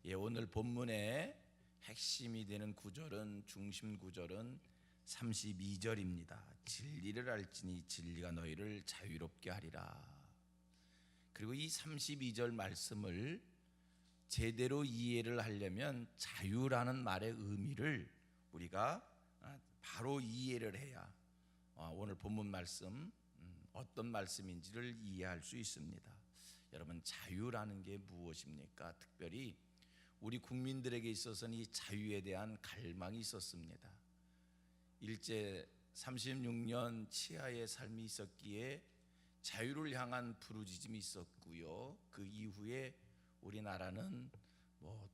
오늘 본문의 핵심이 되는 구절은 중심 구절은 32절입니다. 진리를 알지니 진리가 너희를 자유롭게 하리라. 그리고 이 32절 말씀을 제대로 이해를 하려면 자유라는 말의 의미를 우리가 바로 이해를 해야 오늘 본문 말씀 어떤 말씀인지를 이해할 수 있습니다. 여러분, 자유라는 게 무엇입니까? 특별히 우리 국민들에게 있어서는 이 자유에 대한 갈망이 있었습니다. 일제 36년 치하의 삶이 있었기에 자유를 향한 부르짖음이 있었고요. 그 이후에 우리나라는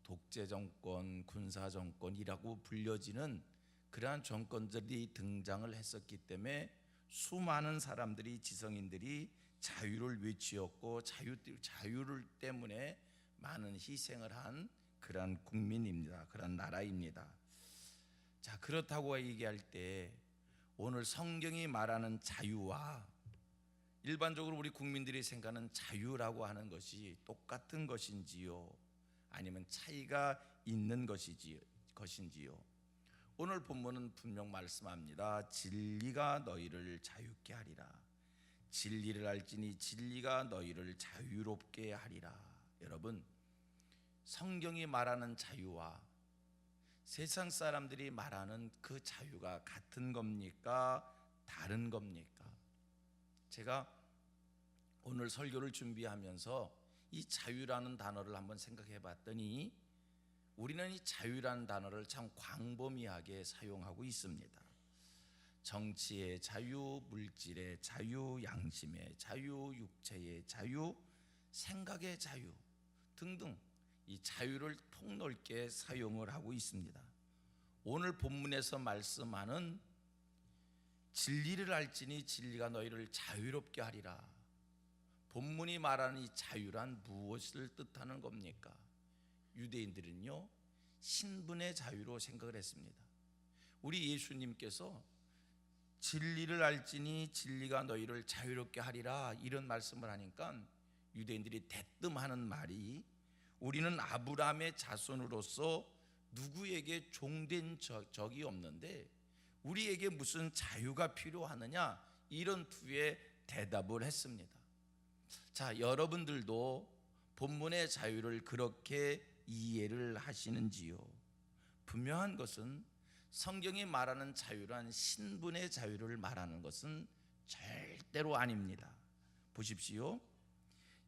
독재 정권, 군사 정권이라고 불려지는 그러한 정권들이 등장을 했었기 때문에 수많은 사람들이, 지성인들이 자유를 외치었고 자유를 때문에 많은 희생을 한 그러한 국민입니다. 그런 나라입니다. 자, 그렇다고 얘기할 때 오늘 성경이 말하는 자유와 일반적으로 우리 국민들이 생각하는 자유라고 하는 것이 똑같은 것인지요? 아니면 차이가 있는 것인지요? 오늘 본문은 분명 말씀합니다. 진리가 너희를 자유케 하리라. 진리를 알지니 진리가 너희를 자유롭게 하리라. 여러분, 성경이 말하는 자유와 세상 사람들이 말하는 그 자유가 같은 겁니까? 다른 겁니까? 제가 오늘 설교를 준비하면서 이 자유라는 단어를 한번 생각해 봤더니 우리는 이 자유라는 단어를 참 광범위하게 사용하고 있습니다. 정치의 자유, 물질의 자유, 양심의 자유, 육체의 자유, 생각의 자유 등등 이 자유를 폭넓게 사용을 하고 있습니다. 오늘 본문에서 말씀하는 진리를 알지니 진리가 너희를 자유롭게 하리라. 본문이 말하는 이 자유란 무엇을 뜻하는 겁니까? 유대인들은요, 신분의 자유로 생각을 했습니다. 우리 예수님께서 진리를 알지니 진리가 너희를 자유롭게 하리라 이런 말씀을 하니까 유대인들이 대뜸하는 말이, 우리는 아브라함의 자손으로서 누구에게 종된 적이 없는데 우리에게 무슨 자유가 필요하느냐, 이런 투의 대답을 했습니다. 자, 여러분들도 본문의 자유를 그렇게 이해를 하시는지요? 분명한 것은 성경이 말하는 자유란 신분의 자유를 말하는 것은 절대로 아닙니다. 보십시오.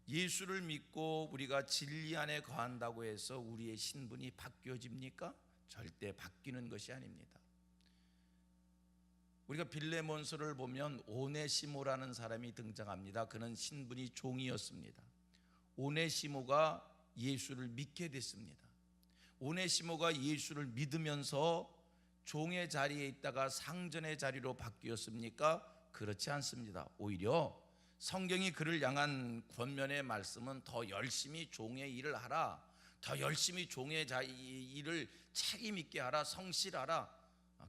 예수를 믿고 우리가 진리 안에 거한다고 해서 우리의 신분이 바뀌어집니까? 절대 바뀌는 것이 아닙니다. 우리가 빌레몬서를 보면 오네시모라는 사람이 등장합니다. 그는 신분이 종이었습니다. 오네시모가 예수를 믿게 됐습니다. 오네시모가 예수를 믿으면서 종의 자리에 있다가 상전의 자리로 바뀌었습니까? 그렇지 않습니다. 오히려 성경이 그를 향한 권면의 말씀은 더 열심히 종의 일을 하라, 더 열심히 종의 일을 책임 있게 하라, 성실하라,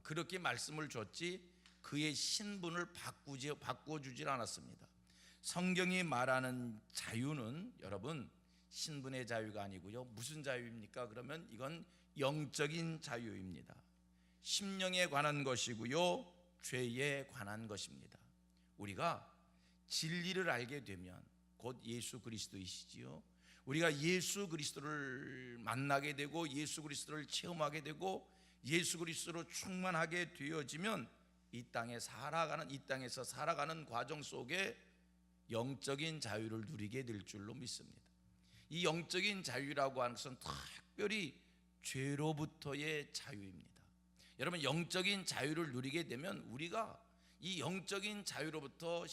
그렇게 말씀을 줬지 그의 신분을 바꿔주질 않았습니다. 성경이 말하는 자유는 여러분 신분의 자유가 아니고요. 무슨 자유입니까? 그러면 이건 영적인 자유입니다. 심령에 관한 것이고요, 죄에 관한 것입니다. 우리가 진리를 알게 되면 곧 예수 그리스도이시지요. 우리가 예수 그리스도를 만나게 되고 예수 그리스도를 체험하게 되고 예수 그리스도로 충만하게 되어지면 이 땅에서 살아가는 과정 속에 영적인 자유를 누리게 될 줄로 믿습니다. 이 영적인 자유라고 하는 것은 특별히 죄로부터의 자유입니다. 여러분, 영적인 자유를 누리게 되면 우리가 이 영적인 자유로부터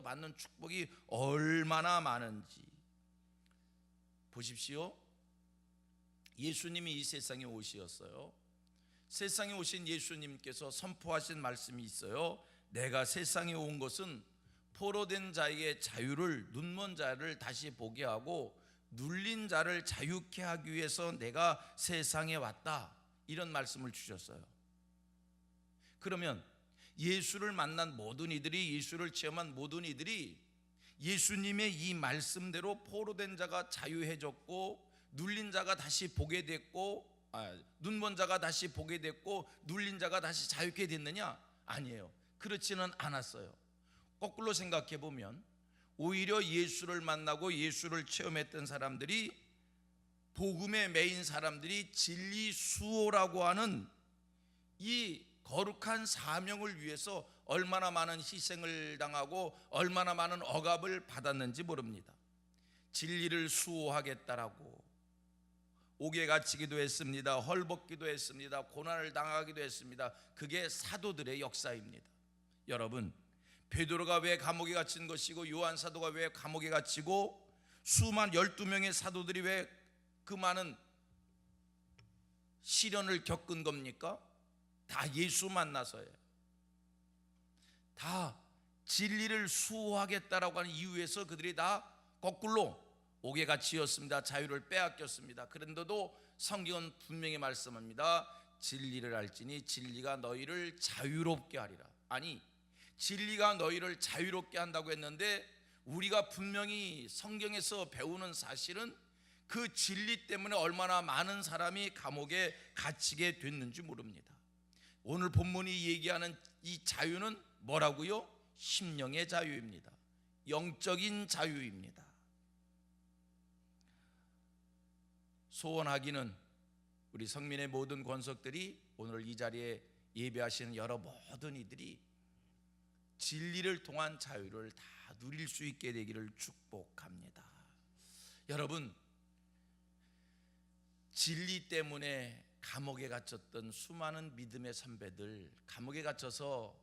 받는 축복이 얼마나 많은지 보십시오. 예수님이 이 세상에 오셨어요. 세상에 오신 예수님께서 선포하신 말씀이 있어요. 내가 세상에 온 것은 포로된 자에게 자유를, 눈먼 자를 다시 보게 하고 눌린 자를 자유케 하기 위해서 내가 세상에 왔다, 이런 말씀을 주셨어요. 그러면 예수를 만난 모든 이들이, 예수를 체험한 모든 이들이 예수님의 이 말씀대로 포로된 자가 자유해졌고 눌린 자가 다시 보게 됐고, 눈먼 자가 다시 보게 됐고 눌린 자가 다시 자유케 됐느냐? 아니에요. 그렇지는 않았어요. 거꾸로 생각해 보면 오히려 예수를 만나고 예수를 체험했던 사람들이, 복음에 매인 사람들이 진리 수호라고 하는 이 거룩한 사명을 위해서 얼마나 많은 희생을 당하고 얼마나 많은 억압을 받았는지 모릅니다. 진리를 수호하겠다라고 옥에 갇히기도 했습니다. 헐벗기도 했습니다. 고난을 당하기도 했습니다. 그게 사도들의 역사입니다. 여러분, 베드로가 왜 감옥에 갇힌 것이고 요한 사도가 왜 감옥에 갇히고 수만 12명의 사도들이 왜 그 많은 시련을 겪은 겁니까? 다 예수 만나서예요. 다 진리를 수호하겠다라고 하는 이유에서 그들이 다 거꾸로 옥에 갇히었습니다. 자유를 빼앗겼습니다. 그런데도 성경은 분명히 말씀합니다. 진리를 알지니 진리가 너희를 자유롭게 하리라. 아니, 진리가 너희를 자유롭게 한다고 했는데 우리가 분명히 성경에서 배우는 사실은 그 진리 때문에 얼마나 많은 사람이 감옥에 갇히게 됐는지 모릅니다. 오늘 본문이 얘기하는 이 자유는 뭐라고요? 심령의 자유입니다. 영적인 자유입니다. 소원하기는 우리 성민의 모든 권속들이, 오늘 이 자리에 예배하시는 여러 모든 이들이 진리를 통한 자유를 다 누릴 수 있게 되기를 축복합니다. 여러분, 진리 때문에 감옥에 갇혔던 수많은 믿음의 선배들, 감옥에 갇혀서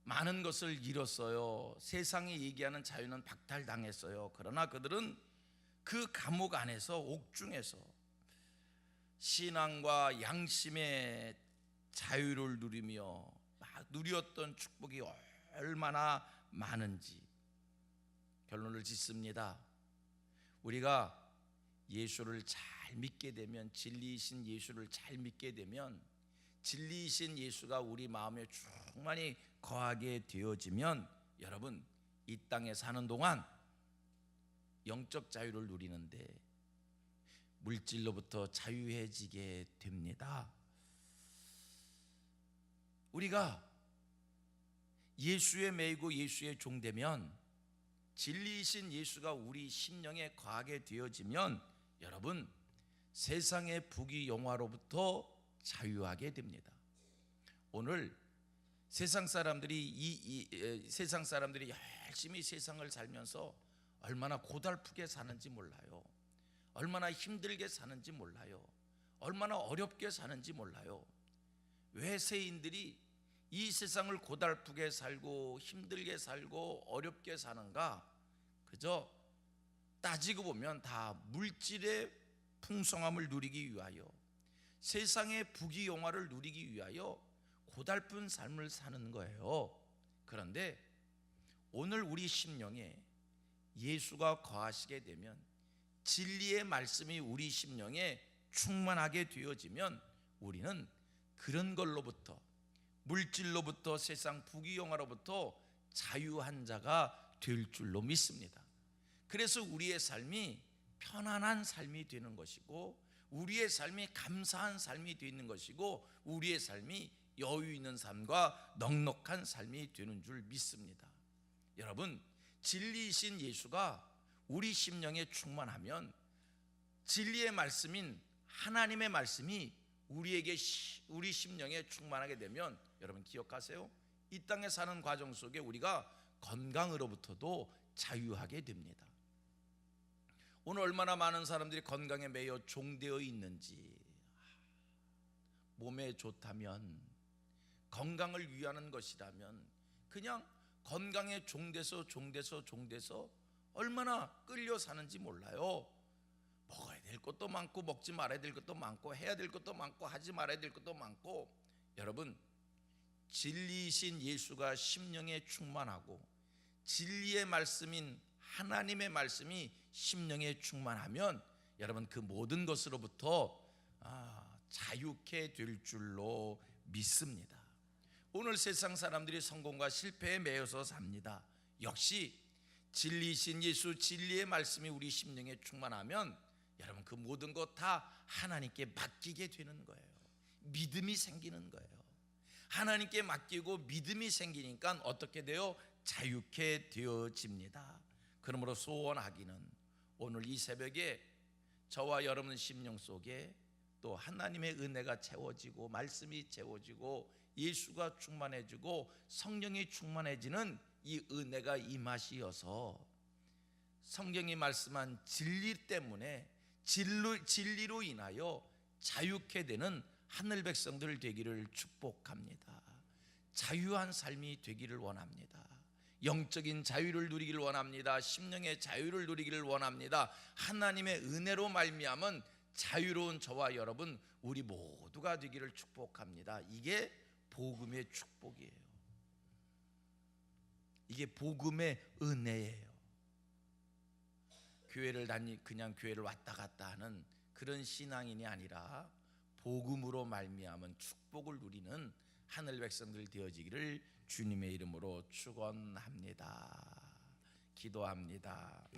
많은 것을 잃었어요. 세상이 얘기하는 자유는 박탈당했어요. 그러나 그들은 그 감옥 안에서, 옥중에서 신앙과 양심의 자유를 누리며 누렸던 축복이 얼마나 많은지 결론을 짓습니다. 우리가 예수를 잘 믿게 되면, 진리이신 예수를 잘 믿게 되면, 진리이신 예수가 우리 마음에 충만히 거하게 되어지면, 여러분, 이 땅에 사는 동안 영적 자유를 누리는데 물질로부터 자유해지게 됩니다. 우리가 예수에 매이고 예수의 종되면, 진리이신 예수가 우리 심령에 거하게 되어지면, 여러분, 세상의 부귀영화로부터 자유하게 됩니다. 오늘 세상 사람들이 세상 사람들이 열심히 세상을 살면서 얼마나 고달프게 사는지 몰라요. 얼마나 힘들게 사는지 몰라요. 얼마나 어렵게 사는지 몰라요. 왜 세인들이 이 세상을 고달프게 살고 힘들게 살고 어렵게 사는가? 그저 따지고 보면 다 물질의 풍성함을 누리기 위하여, 세상의 부귀영화를 누리기 위하여 고달픈 삶을 사는 거예요. 그런데 오늘 우리 심령에 예수가 거하시게 되면, 진리의 말씀이 우리 심령에 충만하게 되어지면, 우리는 그런 걸로부터, 물질로부터, 세상 부귀영화로부터 자유한 자가 될 줄로 믿습니다. 그래서 우리의 삶이 편안한 삶이 되는 것이고, 우리의 삶이 감사한 삶이 되는 것이고, 우리의 삶이 여유 있는 삶과 넉넉한 삶이 되는 줄 믿습니다. 여러분, 진리이신 예수가 우리 심령에 충만하면, 진리의 말씀인 하나님의 말씀이 우리에게, 우리 심령에 충만하게 되면, 여러분 기억하세요. 이 땅에 사는 과정 속에 우리가 건강으로부터도 자유하게 됩니다. 오늘 얼마나 많은 사람들이 건강에 매여 종되어 있는지. 몸에 좋다면, 건강을 위하는 것이라면 그냥 건강에 종돼서 얼마나 끌려 사는지 몰라요. 먹어야 될 것도 많고, 먹지 말아야 될 것도 많고, 해야 될 것도 많고, 하지 말아야 될 것도 많고. 여러분, 진리이신 예수가 심령에 충만하고, 진리의 말씀인 하나님의 말씀이 심령에 충만하면, 여러분 그 모든 것으로부터 자유케 될 줄로 믿습니다. 오늘 세상 사람들이 성공과 실패에 매여서 삽니다. 역시 진리이신 예수, 진리의 말씀이 우리 심령에 충만하면, 여러분 그 모든 것 다 하나님께 맡기게 되는 거예요. 믿음이 생기는 거예요. 하나님께 맡기고 믿음이 생기니까 어떻게 돼요? 자유케 되어집니다. 그러므로 소원하기는 오늘 이 새벽에 저와 여러분 심령 속에 또 하나님의 은혜가 채워지고 말씀이 채워지고 예수가 충만해지고 성령이 충만해지는 이 은혜가 이 맛이어서 성경이 말씀한 진리 때문에 진리로 인하여 자유케 되는 하늘 백성들 되기를 축복합니다. 자유한 삶이 되기를 원합니다. 영적인 자유를 누리기를 원합니다. 심령의 자유를 누리기를 원합니다. 하나님의 은혜로 말미암은 자유로운 저와 여러분 우리 모두가 되기를 축복합니다. 이게 복음의 축복이에요. 이게 복음의 은혜예요. 교회를 그냥 교회를 왔다 갔다 하는 그런 신앙인이 아니라 복음으로 말미암은 축복을 누리는 하늘 백성들 되어지기를 주님의 이름으로 축원합니다. 기도합니다.